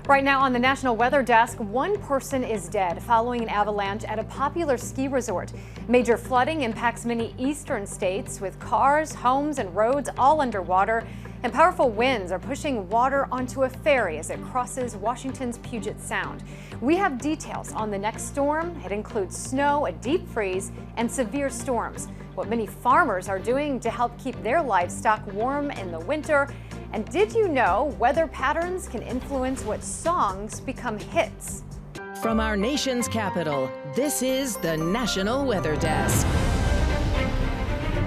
Right now on the National Weather Desk, one person is dead following an avalanche at a popular ski resort. Major flooding impacts many eastern states with cars, homes, and roads all underwater. And powerful winds are pushing water onto a ferry as it crosses Washington's Puget Sound. We have details on the next storm. It includes snow, a deep freeze, and severe storms. What many farmers are doing to help keep their livestock warm in the winter. And did you know weather patterns can influence what songs become hits? From our nation's capital, this is the National Weather Desk.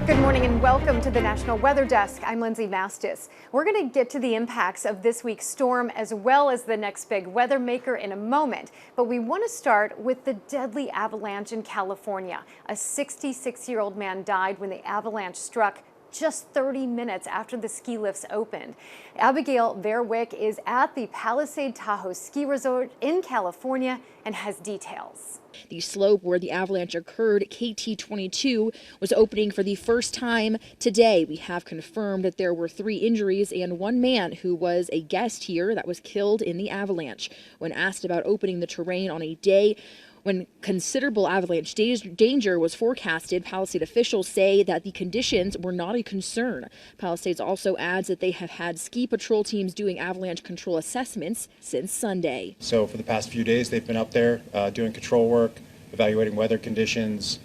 Good morning and welcome to the National Weather Desk. I'm Lindsay Mastis. We're going to get to the impacts of this week's storm as well as the next big weather maker in a moment. But we want to start with the deadly avalanche in California. A 66-year-old man died when the avalanche struck just 30 minutes after the ski lifts opened. Abigail Verwick is at the Palisade Tahoe Ski Resort in California and has details. The slope where the avalanche occurred, KT22, was opening for the first time today. We have confirmed that there were 3 injuries and 1 man who was a guest here that was killed in the avalanche. When asked about opening the terrain on a day when considerable avalanche danger was forecasted, Palisade officials say that the conditions were not a concern. Palisades also adds that they have had ski patrol teams doing avalanche control assessments since Sunday. So for the past few days, they've been up there doing control work, evaluating weather conditions,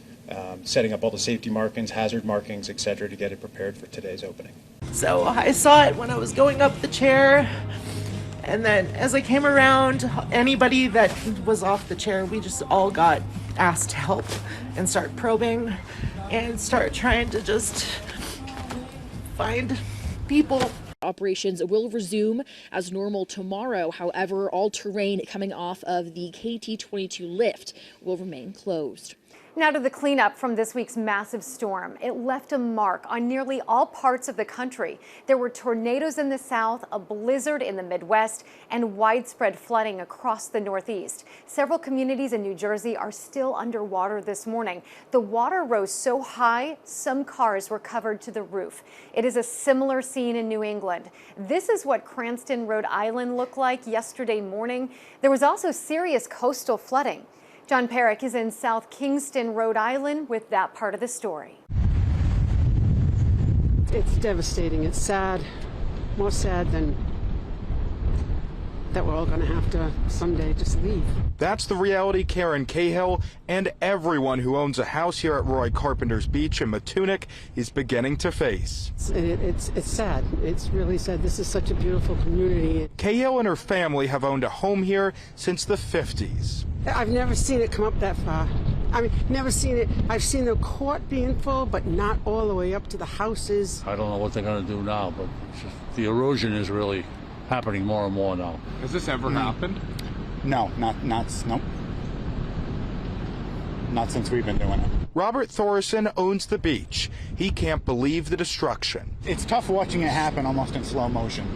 setting up all the safety markings, hazard markings, etc., to get it prepared for today's opening. So I saw it when I was going up the chair. And then as I came around, anybody that was off the chair, we just all got asked to help and start probing and start trying to just find people. Operations will resume as normal tomorrow. However, all terrain coming off of the KT22 lift will remain closed. Now to the cleanup from this week's massive storm. It left a mark on nearly all parts of the country. There were tornadoes in the south, a blizzard in the Midwest, and widespread flooding across the Northeast. Several communities in New Jersey are still underwater this morning. The water rose so high, some cars were covered to the roof. It is a similar scene in New England. This is what Cranston, Rhode Island looked like yesterday morning. There was also serious coastal flooding. John Perrick is in South Kingston, Rhode Island with that part of the story. It's devastating. It's sad, more sad than that we're all going to have to someday just leave. That's the reality Karen Cahill and everyone who owns a house here at Roy Carpenter's Beach in Matunic is beginning to face. It's sad. It's really sad. This is such a beautiful community. Cahill and her family have owned a home here since the 50s. I've never seen it come up that far. I mean, never seen it. I've seen the court being full, but not all the way up to the houses. I don't know what they're going to do now, but it's just, the erosion is really happening more and more now. Has this ever happened? No, not since we've been doing it. Robert Thorson owns the beach. He can't believe the destruction. It's tough watching it happen almost in slow motion,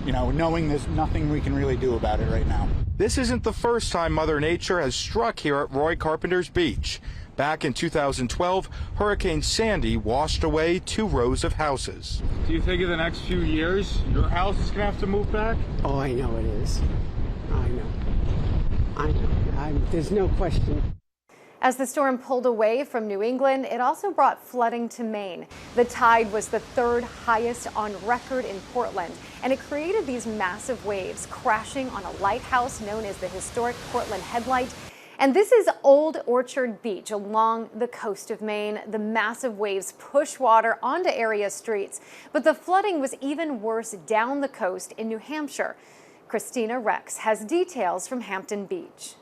you know, knowing there's nothing we can really do about it right now. This isn't the first time Mother Nature has struck here at Roy Carpenter's Beach. Back in 2012, Hurricane Sandy washed away 2 rows of houses. Do you think in the next few years your house is going to have to move back? Oh, I know it is. I know. There's no question. As the storm pulled away from New England, it also brought flooding to Maine. The tide was the 3rd highest on record in Portland, and it created these massive waves crashing on a lighthouse known as the historic Portland Headlight. And this is Old Orchard Beach along the coast of Maine. The massive waves push water onto area streets, but the flooding was even worse down the coast in New Hampshire. Christina Rex has details from Hampton Beach.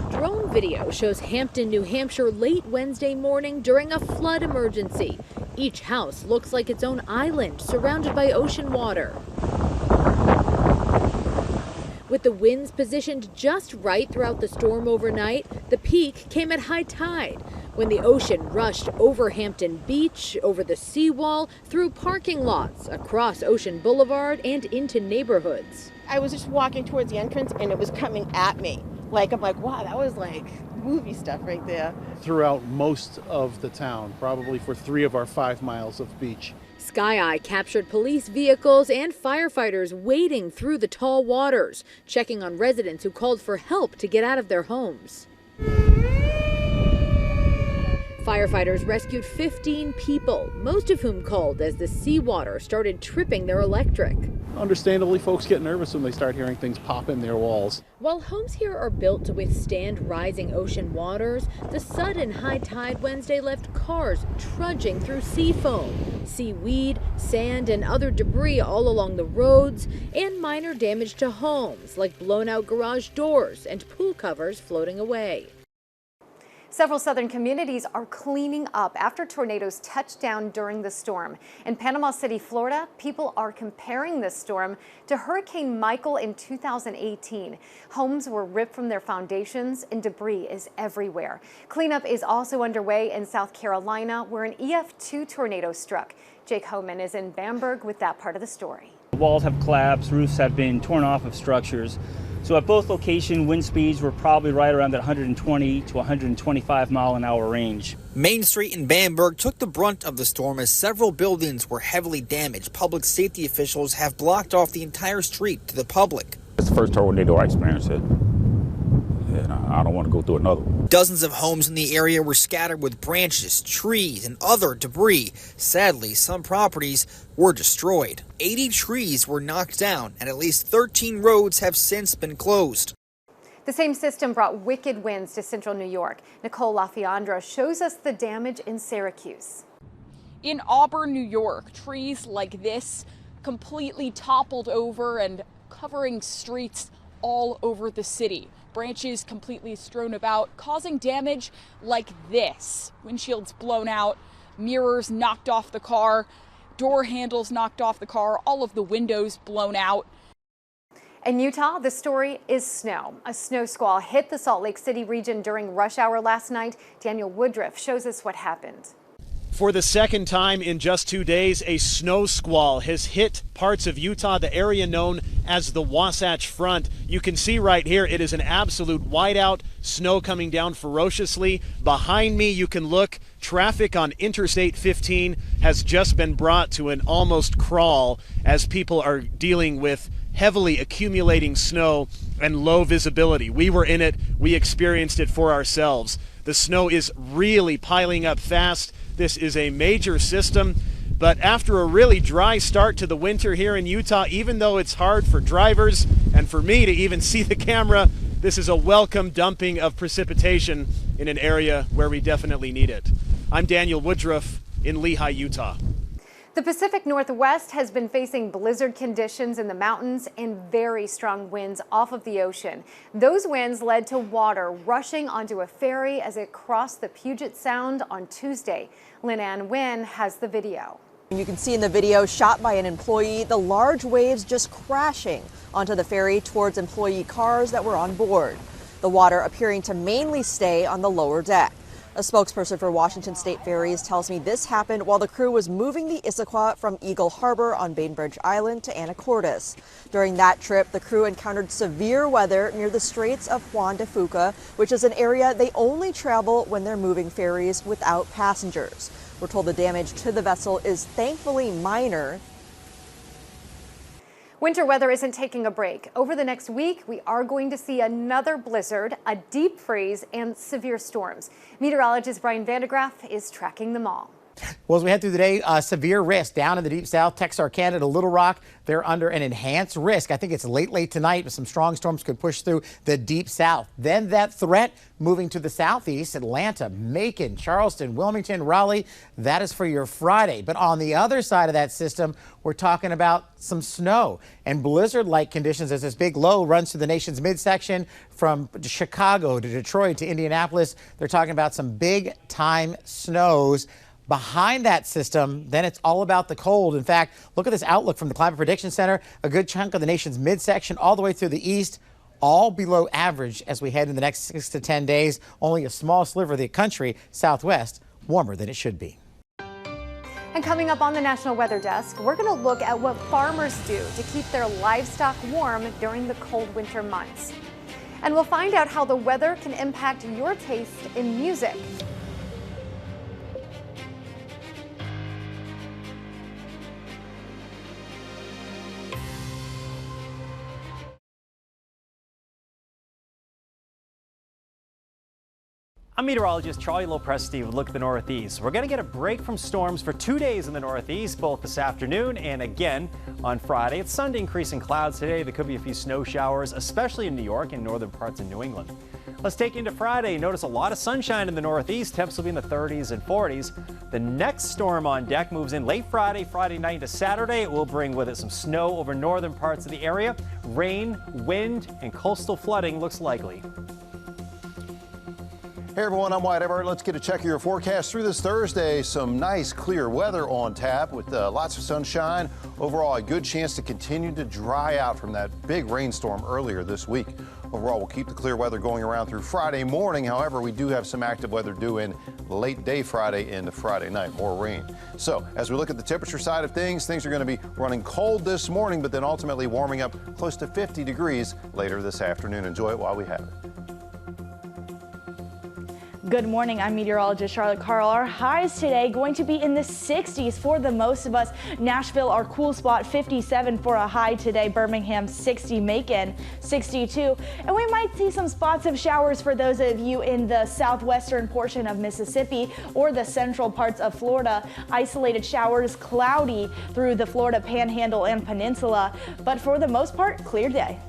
Drone video shows Hampton, New Hampshire late Wednesday morning during a flood emergency. Each house looks like its own island surrounded by ocean water. With the winds positioned just right throughout the storm overnight, the peak came at high tide, when the ocean rushed over Hampton Beach, over the seawall, through parking lots, across Ocean Boulevard, and into neighborhoods. I was just walking towards the entrance and it was coming at me. I'm like, wow, that was like movie stuff right there. Throughout most of the town, probably for 3 of our 5 miles of beach. Sky Eye captured police vehicles and firefighters wading through the tall waters, checking on residents who called for help to get out of their homes. Firefighters rescued 15 people, most of whom called as the seawater started tripping their electric. Understandably, folks get nervous when they start hearing things pop in their walls. While homes here are built to withstand rising ocean waters, the sudden high tide Wednesday left cars trudging through sea foam, seaweed, sand, and other debris all along the roads, and minor damage to homes like blown out garage doors and pool covers floating away. Several southern communities are cleaning up after tornadoes touched down during the storm. In Panama City, Florida, people are comparing this storm to Hurricane Michael in 2018. Homes were ripped from their foundations and debris is everywhere. Cleanup is also underway in South Carolina, where an EF2 tornado struck. Jake Homan is in Bamberg with that part of the story. Walls have collapsed, roofs have been torn off of structures. So at both locations, wind speeds were probably right around that 120 to 125 mile an hour range. Main Street in Bamberg took the brunt of the storm as several buildings were heavily damaged. Public safety officials have blocked off the entire street to the public. It's the first tornado I experienced it, and I don't want to go through another one. Dozens of homes in the area were scattered with branches, trees, and other debris. Sadly, some properties were destroyed. 80 trees were knocked down, and at least 13 roads have since been closed. The same system brought wicked winds to central New York. Nicole LaFiandra shows us the damage in Syracuse. In Auburn, New York, trees like this completely toppled over and covering streets all over the city. Branches completely strewn about, causing damage like this. Windshields blown out, mirrors knocked off the car, door handles knocked off the car, all of the windows blown out. In Utah, the story is snow. A snow squall hit the Salt Lake City region during rush hour last night. Daniel Woodruff shows us what happened. For the second time in just 2 days, a snow squall has hit parts of Utah, the area known as the Wasatch Front. You can see right here, it is an absolute whiteout, snow coming down ferociously. Behind me, you can look, traffic on Interstate 15 has just been brought to an almost crawl as people are dealing with heavily accumulating snow and low visibility. We were in it, we experienced it for ourselves. The snow is really piling up fast. This is a major system, but after a really dry start to the winter here in Utah, even though it's hard for drivers and for me to even see the camera, this is a welcome dumping of precipitation in an area where we definitely need it. I'm Daniel Woodruff in Lehi, Utah. The Pacific Northwest has been facing blizzard conditions in the mountains and very strong winds off of the ocean. Those winds led to water rushing onto a ferry as it crossed the Puget Sound on Tuesday. Lynn Ann Wynn has the video. You can see in the video shot by an employee the large waves just crashing onto the ferry towards employee cars that were on board. The water appearing to mainly stay on the lower deck. A spokesperson for Washington State Ferries tells me this happened while the crew was moving the Issaquah from Eagle Harbor on Bainbridge Island to Anacortes. During that trip, the crew encountered severe weather near the Straits of Juan de Fuca, which is an area they only travel when they're moving ferries without passengers. We're told the damage to the vessel is thankfully minor. Winter weather isn't taking a break. Over the next week, we are going to see another blizzard, a deep freeze, and severe storms. Meteorologist Brian Vandegraff is tracking them all. Well, as we head through the day, severe risk down in the deep south, Texarkana to Little Rock. They're under an enhanced risk. I think it's late tonight, but some strong storms could push through the deep south. Then that threat moving to the southeast, Atlanta, Macon, Charleston, Wilmington, Raleigh. That is for your Friday. But on the other side of that system, we're talking about some snow and blizzard-like conditions as this big low runs through the nation's midsection from Chicago to Detroit to Indianapolis. They're talking about some big-time snows. Behind that system, then it's all about the cold. In fact, look at this outlook from the Climate Prediction Center. A good chunk of the nation's midsection all the way through the east, all below average as we head in the next 6 to 10 days. Only a small sliver of the country, southwest, warmer than it should be. And coming up on the National Weather Desk, we're going to look at what farmers do to keep their livestock warm during the cold winter months. And we'll find out how the weather can impact your taste in music. I'm meteorologist Charlie Lopresti with Look at the Northeast. We're going to get a break from storms for 2 days in the Northeast, both this afternoon and again on Friday. It's Sunday, increasing clouds today. There could be a few snow showers, especially in New York and northern parts of New England. Let's take you into Friday. Notice a lot of sunshine in the Northeast. Temps will be in the 30s and 40s. The next storm on deck moves in late Friday night to Saturday. It will bring with it some snow over northern parts of the area. Rain, wind, and coastal flooding looks likely. Hey everyone, I'm Wyatt Everett. Let's get a check of your forecast through this Thursday. Some nice clear weather on tap with lots of sunshine. Overall, a good chance to continue to dry out from that big rainstorm earlier this week. Overall, we'll keep the clear weather going around through Friday morning. However, we do have some active weather due in late day Friday into Friday night, more rain. So as we look at the temperature side of things are going to be running cold this morning, but then ultimately warming up close to 50 degrees later this afternoon. Enjoy it while we have it. Good morning, I'm meteorologist Charlotte Carl. Our highs today going to be in the 60s for the most of us. Nashville, our cool spot, 57 for a high today. Birmingham, 60. Macon, 62. And we might see some spots of showers for those of you in the southwestern portion of Mississippi or the central parts of Florida. Isolated showers, cloudy through the Florida Panhandle and Peninsula. But for the most part, clear day.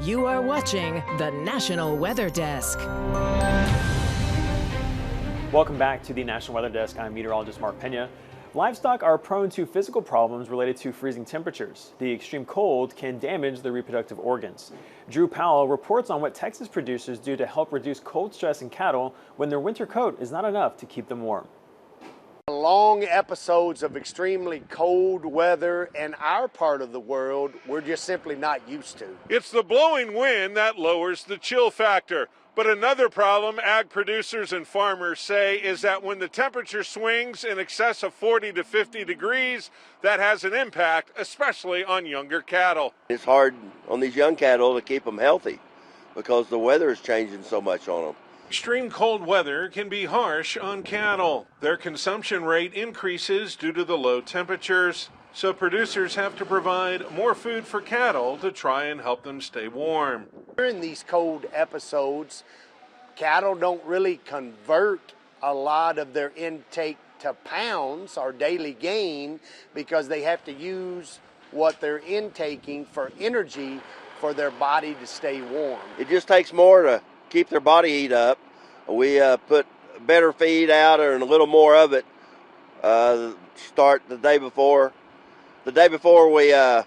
You are watching the National Weather Desk. Welcome back to the National Weather Desk. I'm meteorologist Mark Pena. Livestock are prone to physical problems related to freezing temperatures. The extreme cold can damage their reproductive organs. Drew Powell reports on what Texas producers do to help reduce cold stress in cattle when their winter coat is not enough to keep them warm. Long episodes of extremely cold weather in our part of the world we're just simply not used to. It's the blowing wind that lowers the chill factor. But another problem ag producers and farmers say is that when the temperature swings in excess of 40 to 50 degrees, that has an impact, especially on younger cattle. It's hard on these young cattle to keep them healthy because the weather is changing so much on them. Extreme cold weather can be harsh on cattle. Their consumption rate increases due to the low temperatures, so producers have to provide more food for cattle to try and help them stay warm. During these cold episodes, cattle don't really convert a lot of their intake to pounds or daily gain because they have to use what they're intaking for energy for their body to stay warm. It just takes more to keep their body heat up. We put better feed out and a little more of it. Start the day before we the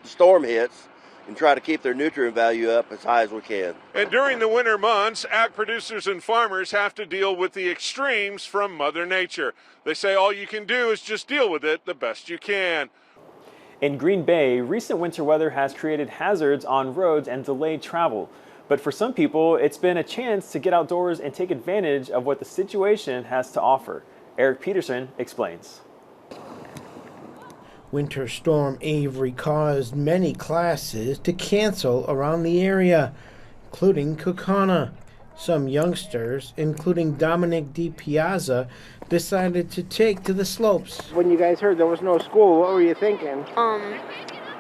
storm hits, and try to keep their nutrient value up as high as we can. And during the winter months, ag producers and farmers have to deal with the extremes from Mother Nature. They say all you can do is just deal with it the best you can. In Green Bay, recent winter weather has created hazards on roads and delayed travel. But for some people, it's been a chance to get outdoors and take advantage of what the situation has to offer. Eric Peterson explains. Winter Storm Avery caused many classes to cancel around the area, including Kaukauna. Some youngsters, including Dominic DiPiazza, decided to take to the slopes. When you guys heard there was no school, what were you thinking? I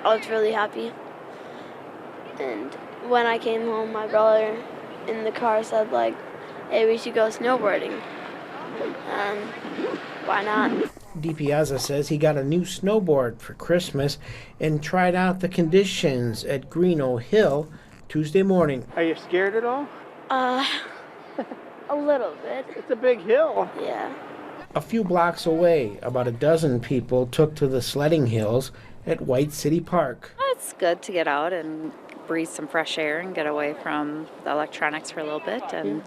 was really happy. And when I came home, my brother in the car said, like, hey, we should go snowboarding. Why not? DiPiazza says he got a new snowboard for Christmas and tried out the conditions at Greeno Hill Tuesday morning. Are you scared at all? A little bit. It's a big hill. Yeah. A few blocks away, about a dozen people took to the sledding hills at White City Park. It's good to get out and breathe some fresh air and get away from the electronics for a little bit and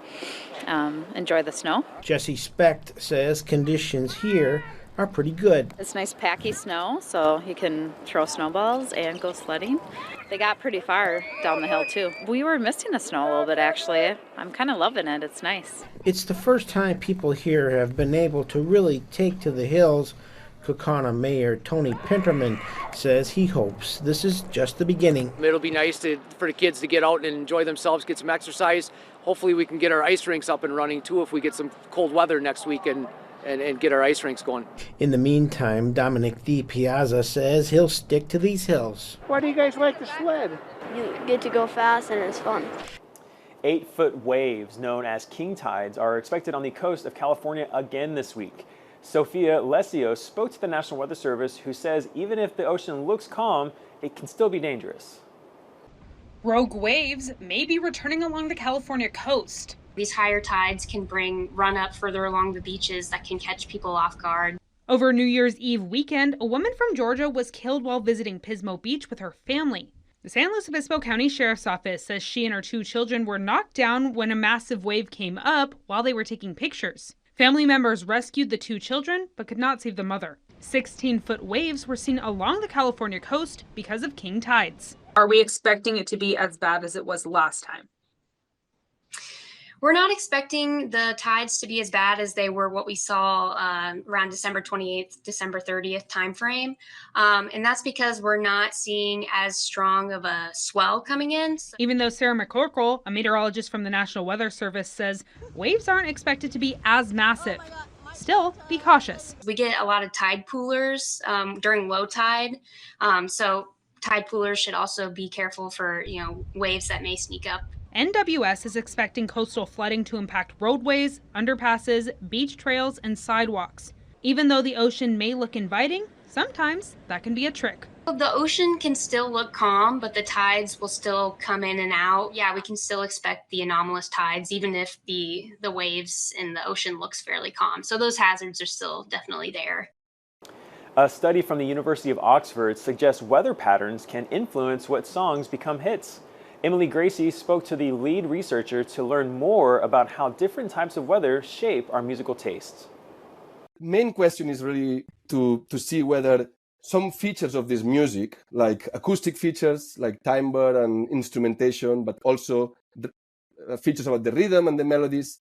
enjoy the snow. Jesse Specht says conditions here are pretty good. It's nice packy snow, so you can throw snowballs and go sledding. They got pretty far down the hill too. We were missing the snow a little bit actually. I'm kind of loving it. It's nice. It's the first time people here have been able to really take to the hills. Kaukauna Mayor Tony Pinterman says he hopes this is just the beginning. It'll be nice for the kids to get out and enjoy themselves, get some exercise. Hopefully we can get our ice rinks up and running too if we get some cold weather next week and get our ice rinks going. In the meantime, Dominic DiPiazza says he'll stick to these hills. Why do you guys like to sled? You get to go fast and it's fun. 8-foot waves known as king tides are expected on the coast of California again this week. Sophia Lesios spoke to the National Weather Service, who says even if the ocean looks calm, it can still be dangerous. Rogue waves may be returning along the California coast. These higher tides can bring run up further along the beaches that can catch people off guard. Over New Year's Eve weekend, a woman from Georgia was killed while visiting Pismo Beach with her family. The San Luis Obispo County Sheriff's Office says she and her 2 children were knocked down when a massive wave came up while they were taking pictures. Family members rescued the 2 children, but could not save the mother. 16-foot waves were seen along the California coast because of king tides. Are we expecting it to be as bad as it was last time? We're not expecting the tides to be as bad as they were what we saw around December 28th, December 30th timeframe. And that's because we're not seeing as strong of a swell coming in. Even though Sarah McCorkle, a meteorologist from the National Weather Service, says waves aren't expected to be as massive. Still, be cautious. We get a lot of tide poolers during low tide. So tide poolers should also be careful for, waves that may sneak up. NWS is expecting coastal flooding to impact roadways, underpasses, beach trails, and sidewalks. Even though the ocean may look inviting, sometimes that can be a trick. The ocean can still look calm, but the tides will still come in and out. Yeah, we can still expect the anomalous tides, even if the waves in the ocean looks fairly calm. So those hazards are still definitely there. A study from the University of Oxford suggests weather patterns can influence what songs become hits. Emily Gracie spoke to the lead researcher to learn more about how different types of weather shape our musical tastes. Main question is really to see whether some features of this music, like acoustic features, like timbre and instrumentation, but also the features about the rhythm and the melodies,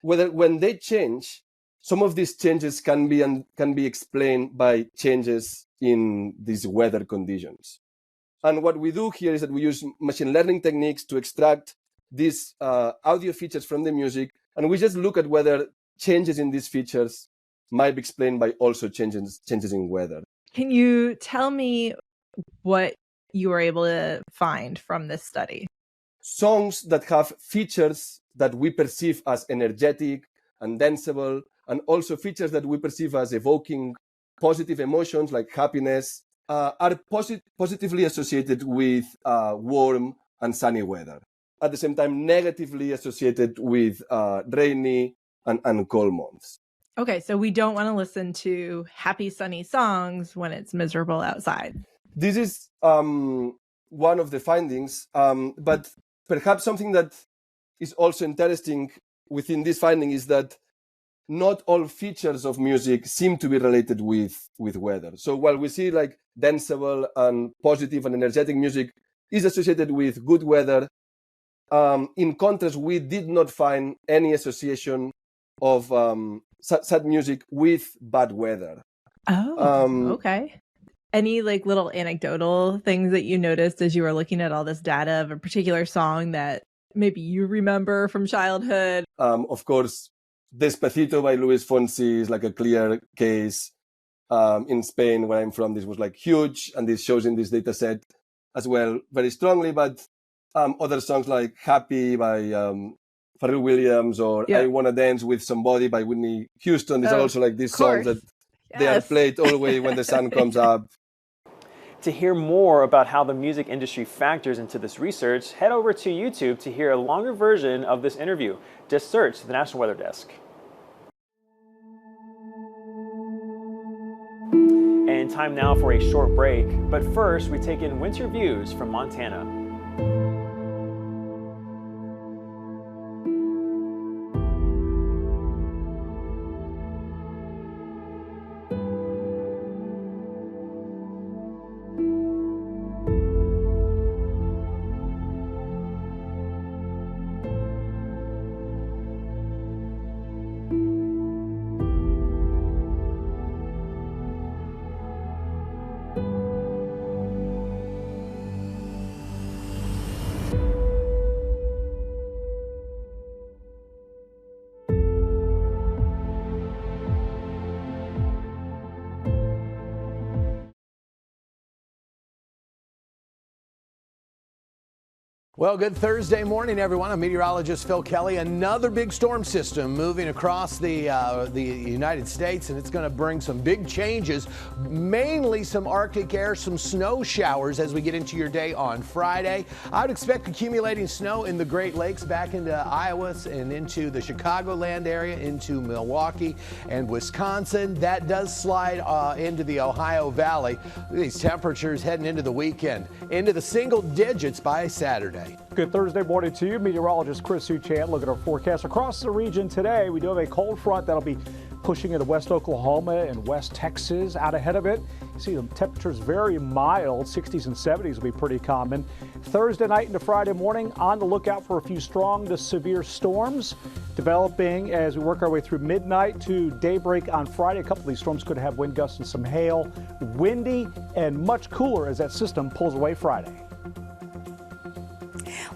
whether when they change, some of these changes can be explained by changes in these weather conditions. And what we do here is that we use machine learning techniques to extract these audio features from the music, and we just look at whether changes in these features might be explained by also changes in weather. Can you tell me what you were able to find from this study? Songs that have features that we perceive as energetic and danceable, and also features that we perceive as evoking positive emotions like happiness, are positively associated with warm and sunny weather. At the same time, negatively associated with rainy and cold months. Okay, so we don't want to listen to happy sunny songs when it's miserable outside. This is one of the findings, but perhaps something that is also interesting within this finding is that not all features of music seem to be related with weather. So while we see like danceable and positive and energetic music is associated with good weather, in contrast, we did not find any association of sad music with bad weather. Oh, okay. Any like little anecdotal things that you noticed as you were looking at all this data of a particular song that maybe you remember from childhood? Of course, Despacito by Luis Fonsi is like a clear case. In Spain, where I'm from, this was like huge, and this shows in this data set as well very strongly. But other songs like Happy by Pharrell Williams or I Wanna Dance with Somebody by Whitney Houston, these are also like these songs that They are played always when the sun comes up. To hear more about how the music industry factors into this research, head over to YouTube to hear a longer version of this interview. Just search the National Weather Desk. And time now for a short break, but first we take in winter views from Montana. Well, good Thursday morning, everyone. I'm meteorologist Phil Kelly. Another big storm system moving across the United States, and it's going to bring some big changes, mainly some Arctic air, some snow showers as we get into your day on Friday. I would expect accumulating snow in the Great Lakes back into Iowa and into the Chicagoland area, into Milwaukee and Wisconsin. That does slide into the Ohio Valley. These temperatures heading into the weekend, into the single digits by Saturday. Good Thursday morning to you. Meteorologist Chris Suchant. Look at our forecast across the region today. We do have a cold front that'll be pushing into West Oklahoma and West Texas. Out ahead of it, you see the temperatures very mild. 60s and 70s will be pretty common. Thursday night into Friday morning, on the lookout for a few strong to severe storms developing as we work our way through midnight to daybreak on Friday. A couple of these storms could have wind gusts and some hail. Windy and much cooler as that system pulls away Friday.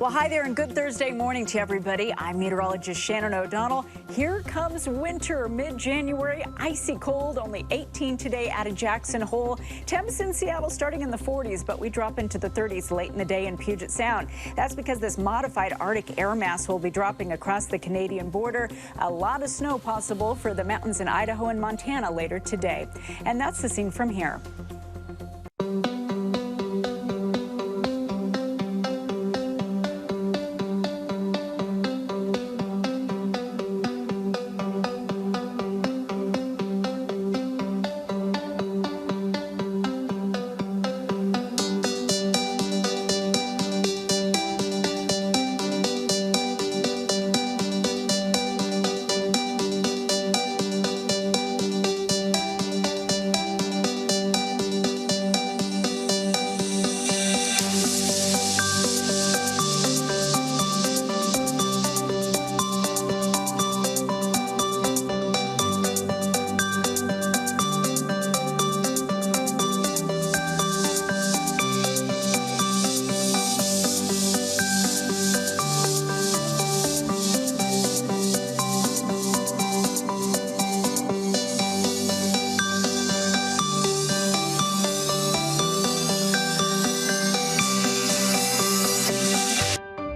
Well, hi there and good Thursday morning to everybody. I'm meteorologist Shannon O'Donnell. Here comes winter, mid-January, icy cold, only 18 today out of Jackson Hole. Temps in Seattle starting in the 40s, but we drop into the 30s late in the day in Puget Sound. That's because this modified Arctic air mass will be dropping across the Canadian border. A lot of snow possible for the mountains in Idaho and Montana later today. And that's the scene from here.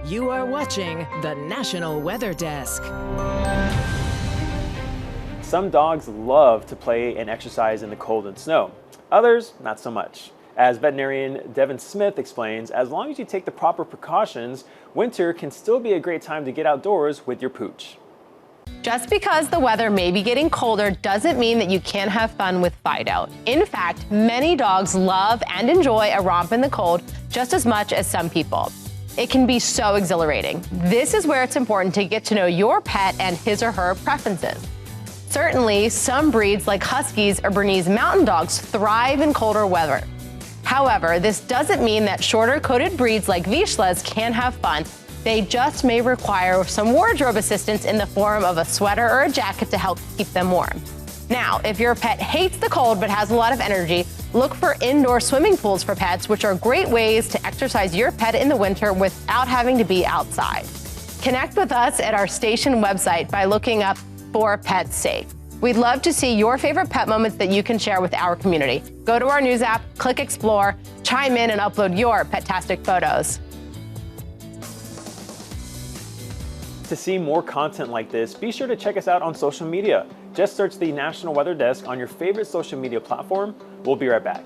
You are watching the National Weather Desk. Some dogs love to play and exercise in the cold and snow. Others, not so much. As veterinarian Devin Smith explains, as long as you take the proper precautions, winter can still be a great time to get outdoors with your pooch. Just because the weather may be getting colder doesn't mean that you can't have fun with Fido. In fact, many dogs love and enjoy a romp in the cold just as much as some people. It can be so exhilarating. This is where it's important to get to know your pet and his or her preferences. Certainly, some breeds like Huskies or Bernese Mountain Dogs thrive in colder weather. However, this doesn't mean that shorter-coated breeds like Vizslas can't have fun. They just may require some wardrobe assistance in the form of a sweater or a jacket to help keep them warm. Now, if your pet hates the cold but has a lot of energy, look for indoor swimming pools for pets, which are great ways to exercise your pet in the winter without having to be outside. Connect with us at our station website by looking up For Pets Safe. We'd love to see your favorite pet moments that you can share with our community. Go to our news app, click Explore, chime in and upload your pet-tastic photos. To see more content like this, be sure to check us out on social media. Just search the National Weather Desk on your favorite social media platform. We'll be right back.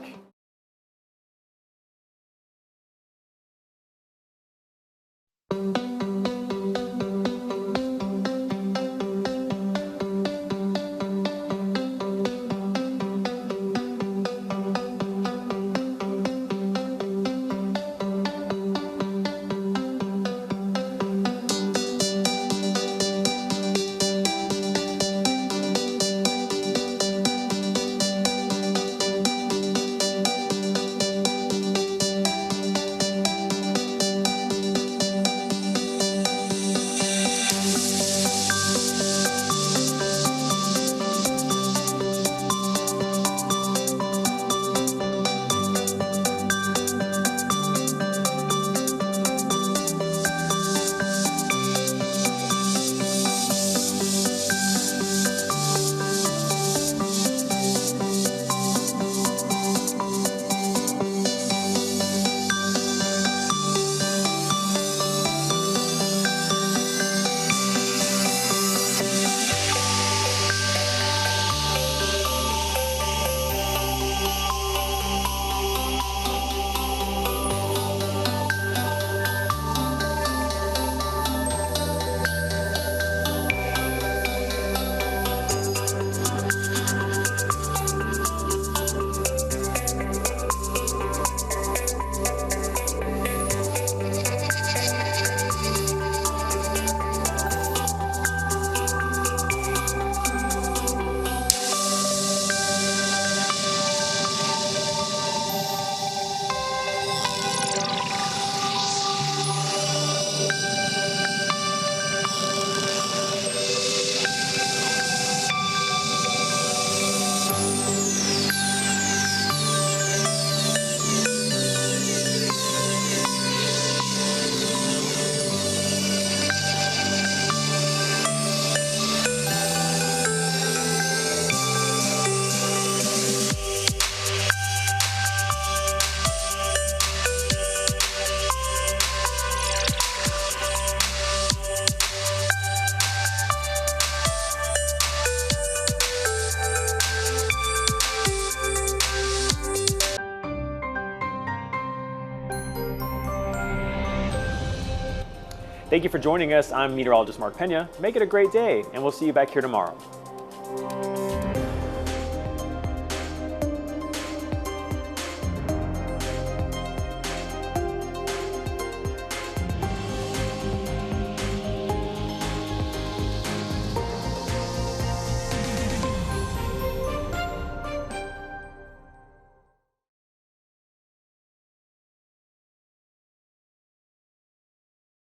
Thank you for joining us. I'm meteorologist Mark Pena. Make it a great day, and we'll see you back here tomorrow.